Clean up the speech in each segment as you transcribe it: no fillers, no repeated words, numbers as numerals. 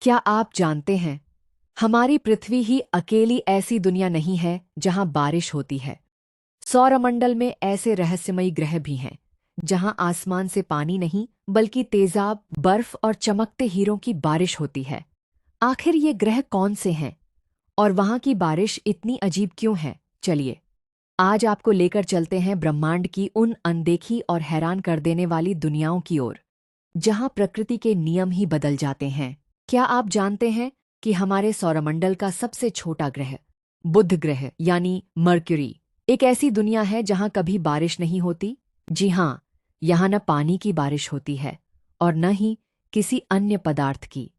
क्या आप जानते हैं, हमारी पृथ्वी ही अकेली ऐसी दुनिया नहीं है जहां बारिश होती है। सौरमंडल में ऐसे रहस्यमयी ग्रह भी हैं जहां आसमान से पानी नहीं बल्कि तेजाब, बर्फ और चमकते हीरों की बारिश होती है। आखिर ये ग्रह कौन से हैं और वहां की बारिश इतनी अजीब क्यों है? चलिए, आज आपको लेकर चलते हैं ब्रह्मांड की उन अनदेखी और हैरान कर देने वाली दुनियाओं की ओर, जहां प्रकृति के नियम ही बदल जाते हैं। क्या आप जानते हैं कि हमारे सौरमंडल का सबसे छोटा ग्रह, बुध ग्रह यानी मर्क्यूरी, एक ऐसी दुनिया है जहां कभी बारिश नहीं होती? जी हाँ, यहाँ न पानी की बारिश होती है और न ही किसी अन्य पदार्थ की।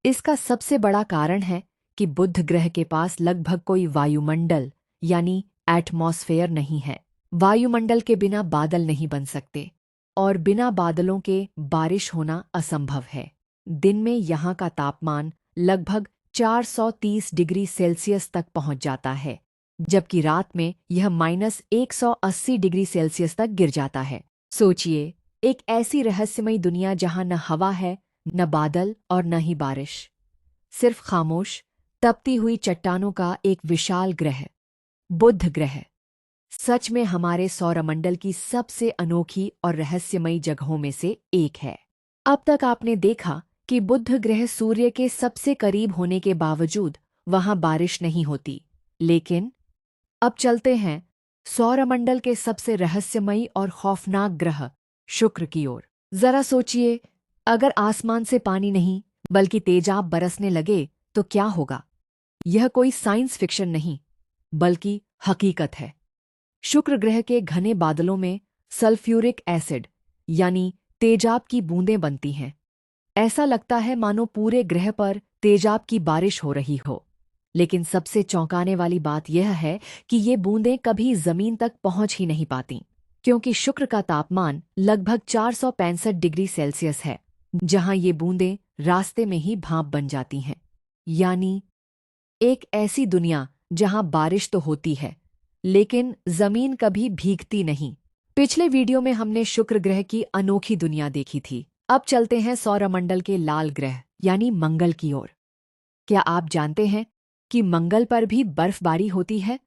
इसका सबसे बड़ा कारण है कि बुध ग्रह के पास लगभग कोई वायुमंडल यानी एटमॉस्फेयर नहीं है। वायुमंडल के बिना बादल नहीं बन सकते और बिना बादलों के बारिश होना असंभव है। दिन में यहाँ का तापमान लगभग 430 डिग्री सेल्सियस तक पहुँच जाता है, जबकि रात में यह -180 डिग्री सेल्सियस तक गिर जाता है। सोचिए, एक ऐसी रहस्यमयी दुनिया जहाँ न हवा है, न बादल और न ही बारिश, सिर्फ खामोश तपती हुई चट्टानों का एक विशाल ग्रह, बुध ग्रह। सच में हमारे सौरमंडल की सबसे अनोखी और रहस्यमयी जगहों में से एक है। अब तक आपने देखा कि बुध ग्रह सूर्य के सबसे करीब होने के बावजूद वहां बारिश नहीं होती, लेकिन अब चलते हैं सौरमंडल के सबसे रहस्यमयी और खौफनाक ग्रह शुक्र की ओर। जरा सोचिए, अगर आसमान से पानी नहीं बल्कि तेजाब बरसने लगे तो क्या होगा? यह कोई साइंस फिक्शन नहीं, बल्कि हकीकत है। शुक्र ग्रह के घने बादलों में सल्फ्यूरिक एसिड यानी तेजाब की बूंदें बनती हैं। ऐसा लगता है मानो पूरे ग्रह पर तेजाब की बारिश हो रही हो। लेकिन सबसे चौंकाने वाली बात यह है कि ये बूंदें कभी जमीन तक पहुंच ही नहीं पातीं, क्योंकि शुक्र का तापमान लगभग 465 डिग्री सेल्सियस है, जहां ये बूंदें रास्ते में ही भाप बन जाती हैं। यानी एक ऐसी दुनिया जहां बारिश तो होती है, लेकिन जमीन कभी भीगती नहीं। पिछले वीडियो में हमने शुक्र ग्रह की अनोखी दुनिया देखी थी। अब चलते हैं सौरमंडल के लाल ग्रह यानी मंगल की ओर। क्या आप जानते हैं कि मंगल पर भी बर्फबारी होती है,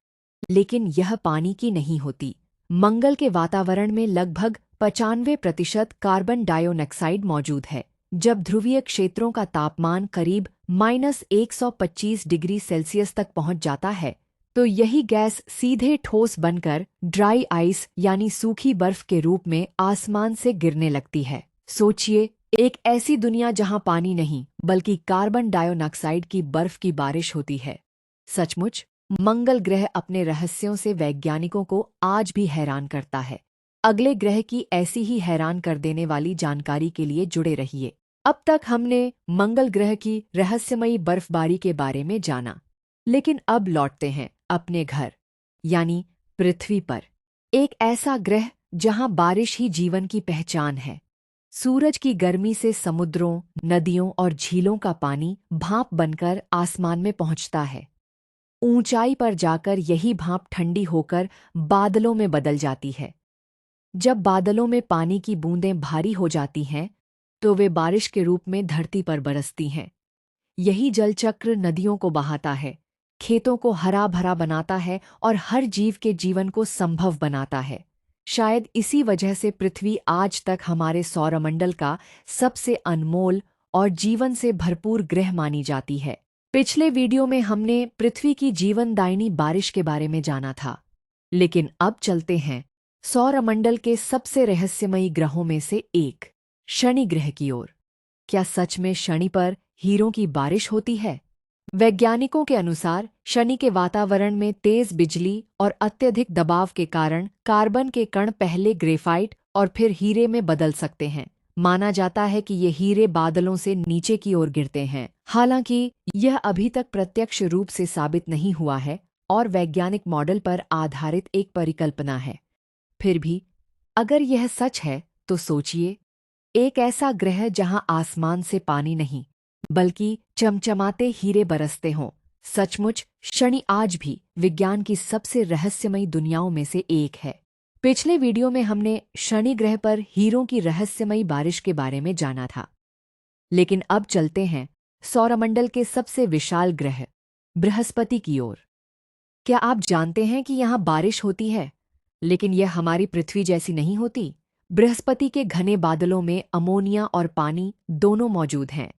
लेकिन यह पानी की नहीं होती। मंगल के वातावरण में लगभग 95% कार्बन डाइऑक्साइड मौजूद है। जब ध्रुवीय क्षेत्रों का तापमान करीब -125 डिग्री सेल्सियस तक पहुंच जाता है, तो यही गैस सीधे ठोस बनकर ड्राई आइस यानी सूखी बर्फ के रूप में आसमान से गिरने लगती है। सोचिए, एक ऐसी दुनिया जहां पानी नहीं बल्कि कार्बन डाइऑक्साइड की बर्फ की बारिश होती है। सचमुच मंगल ग्रह अपने रहस्यों से वैज्ञानिकों को आज भी हैरान करता है। अगले ग्रह की ऐसी ही हैरान कर देने वाली जानकारी के लिए जुड़े रहिए। अब तक हमने मंगल ग्रह की रहस्यमयी बर्फबारी के बारे में जाना, लेकिन अब लौटते हैं अपने घर यानी पृथ्वी पर। एक ऐसा ग्रह जहां बारिश ही जीवन की पहचान है। सूरज की गर्मी से समुद्रों, नदियों और झीलों का पानी भाप बनकर आसमान में पहुंचता है। ऊंचाई पर जाकर यही भाप ठंडी होकर बादलों में बदल जाती है। जब बादलों में पानी की बूंदें भारी हो जाती हैं, तो वे बारिश के रूप में धरती पर बरसती हैं। यही जलचक्र नदियों को बहाता है, खेतों को हरा भरा बनाता है और हर जीव के जीवन को संभव बनाता है। शायद इसी वजह से पृथ्वी आज तक हमारे सौरमंडल का सबसे अनमोल और जीवन से भरपूर ग्रह मानी जाती है। पिछले वीडियो में हमने पृथ्वी की जीवनदायिनी बारिश के बारे में जाना था, लेकिन अब चलते हैं सौरमंडल के सबसे रहस्यमयी ग्रहों में से एक, शनि ग्रह की ओर। क्या सच में शनि पर हीरों की बारिश होती है? वैज्ञानिकों के अनुसार शनि के वातावरण में तेज बिजली और अत्यधिक दबाव के कारण कार्बन के कण पहले ग्रेफाइट और फिर हीरे में बदल सकते हैं। माना जाता है कि ये हीरे बादलों से नीचे की ओर गिरते हैं। हालांकि यह अभी तक प्रत्यक्ष रूप से साबित नहीं हुआ है और वैज्ञानिक मॉडल पर आधारित एक परिकल्पना है। फिर भी अगर यह सच है तो सोचिए, एक ऐसा ग्रह जहां आसमान से पानी नहीं बल्कि चमचमाते हीरे बरसते हों। सचमुच शनि आज भी विज्ञान की सबसे रहस्यमयी दुनियाओं में से एक है। पिछले वीडियो में हमने शनि ग्रह पर हीरों की रहस्यमयी बारिश के बारे में जाना था, लेकिन अब चलते हैं सौरमंडल के सबसे विशाल ग्रह बृहस्पति की ओर। क्या आप जानते हैं कि यहाँ बारिश होती है, लेकिन यह हमारी पृथ्वी जैसी नहीं होती। बृहस्पति के घने बादलों में अमोनिया और पानी दोनों मौजूद हैं।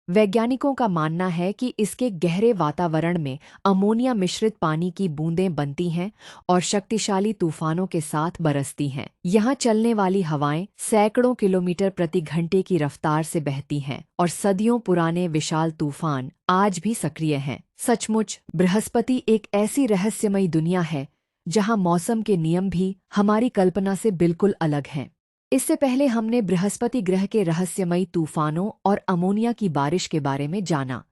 वैज्ञानिकों का मानना है कि इसके गहरे वातावरण में अमोनिया मिश्रित पानी की बूंदें बनती हैं और शक्तिशाली तूफानों के साथ बरसती हैं। यहाँ चलने वाली हवाएं सैकड़ों किलोमीटर प्रति घंटे की रफ्तार से बहती हैं और सदियों पुराने विशाल तूफान आज भी सक्रिय हैं। सचमुच बृहस्पति एक ऐसी रहस्यमयी दुनिया है जहाँ मौसम के नियम भी हमारी कल्पना से बिल्कुल अलग हैं। इससे पहले हमने बृहस्पति ग्रह के रहस्यमयी तूफानों और अमोनिया की बारिश के बारे में जाना।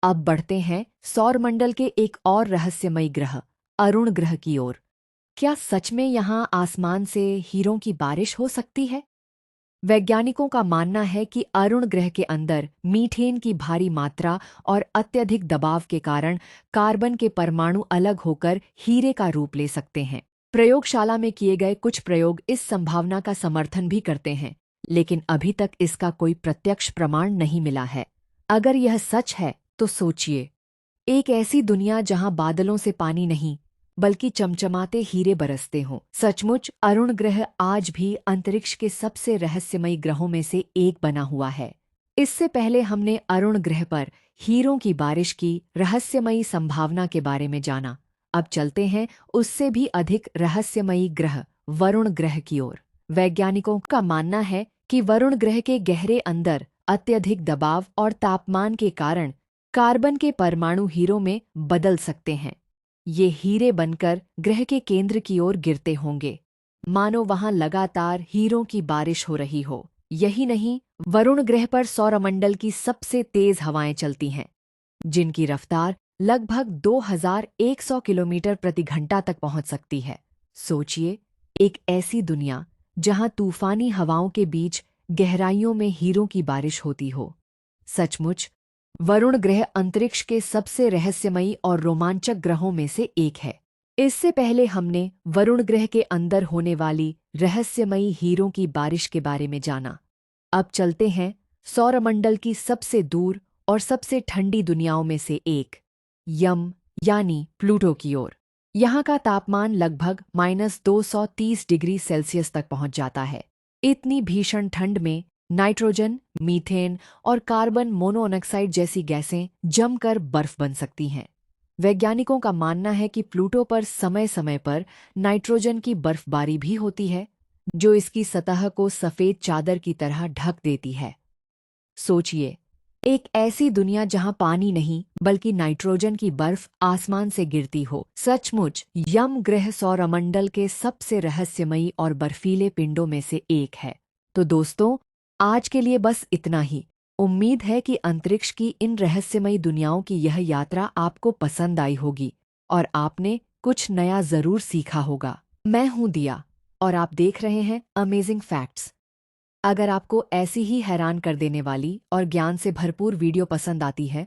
अब बढ़ते हैं सौरमंडल के एक और रहस्यमयी ग्रह अरुण ग्रह की ओर। क्या सच में यहाँ आसमान से हीरों की बारिश हो सकती है? वैज्ञानिकों का मानना है कि अरुण ग्रह के अंदर मीथेन की भारी मात्रा और अत्यधिक दबाव के कारण कार्बन के परमाणु अलग होकर हीरे का रूप ले सकते हैं। प्रयोगशाला में किए गए कुछ प्रयोग इस संभावना का समर्थन भी करते हैं, लेकिन अभी तक इसका कोई प्रत्यक्ष प्रमाण नहीं मिला है। अगर यह सच है तो सोचिए, एक ऐसी दुनिया जहां बादलों से पानी नहीं बल्कि चमचमाते हीरे बरसते हों। सचमुच अरुण ग्रह आज भी अंतरिक्ष के सबसे रहस्यमयी ग्रहों में से एक बना हुआ है। इससे पहले हमने अरुण ग्रह पर हीरों की बारिश की रहस्यमयी संभावना के बारे में जाना। अब चलते हैं उससे भी अधिक रहस्यमयी ग्रह वरुण ग्रह की ओर। वैज्ञानिकों का मानना है कि वरुण ग्रह के गहरे अंदर अत्यधिक दबाव और तापमान के कारण कार्बन के परमाणु हीरों में बदल सकते हैं। ये हीरे बनकर ग्रह के केंद्र की ओर गिरते होंगे, मानो वहां लगातार हीरों की बारिश हो रही हो। यही नहीं, वरुण ग्रह पर सौरमंडल की सबसे तेज हवाएं चलती हैं, जिनकी रफ्तार लगभग 2100 किलोमीटर प्रति घंटा तक पहुंच सकती है। सोचिए, एक ऐसी दुनिया जहां तूफानी हवाओं के बीच गहराइयों में हीरों की बारिश होती हो। सचमुच वरुण ग्रह अंतरिक्ष के सबसे रहस्यमयी और रोमांचक ग्रहों में से एक है। इससे पहले हमने वरुण ग्रह के अंदर होने वाली रहस्यमयी हीरों की बारिश के बारे में जाना। अब चलते हैं सौरमंडल की सबसे दूर और सबसे ठंडी दुनियाओं में से एक यम यानी प्लूटो की ओर। यहाँ का तापमान लगभग -230 डिग्री सेल्सियस तक पहुँच जाता है। इतनी भीषण ठंड में नाइट्रोजन, मीथेन और कार्बन मोनोऑक्साइड जैसी गैसें जमकर बर्फ बन सकती हैं। वैज्ञानिकों का मानना है कि प्लूटो पर समय समय पर नाइट्रोजन की बर्फबारी भी होती है, जो इसकी सतह को सफ़ेद चादर की तरह ढक देती है। सोचिए, एक ऐसी दुनिया जहां पानी नहीं बल्कि नाइट्रोजन की बर्फ आसमान से गिरती हो। सचमुच यम ग्रह सौरमंडल के सबसे रहस्यमयी और बर्फीले पिंडों में से एक है। तो दोस्तों, आज के लिए बस इतना ही। उम्मीद है कि अंतरिक्ष की इन रहस्यमयी दुनियाओं की यह यात्रा आपको पसंद आई होगी और आपने कुछ नया जरूर सीखा होगा। मैं हूं दिया और आप देख रहे हैं अमेजिंग फैक्ट्स। अगर आपको ऐसी ही हैरान कर देने वाली और ज्ञान से भरपूर वीडियो पसंद आती है,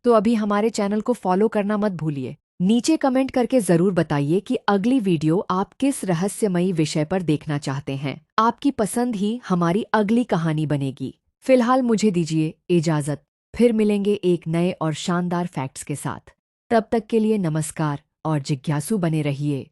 तो अभी हमारे चैनल को फॉलो करना मत भूलिए। नीचे कमेंट करके जरूर बताइए कि अगली वीडियो आप किस रहस्यमयी विषय पर देखना चाहते हैं। आपकी पसंद ही हमारी अगली कहानी बनेगी। फिलहाल मुझे दीजिए इजाजत, फिर मिलेंगे एक नए और शानदार फैक्ट्स के साथ। तब तक के लिए नमस्कार और जिज्ञासु बने रहिए।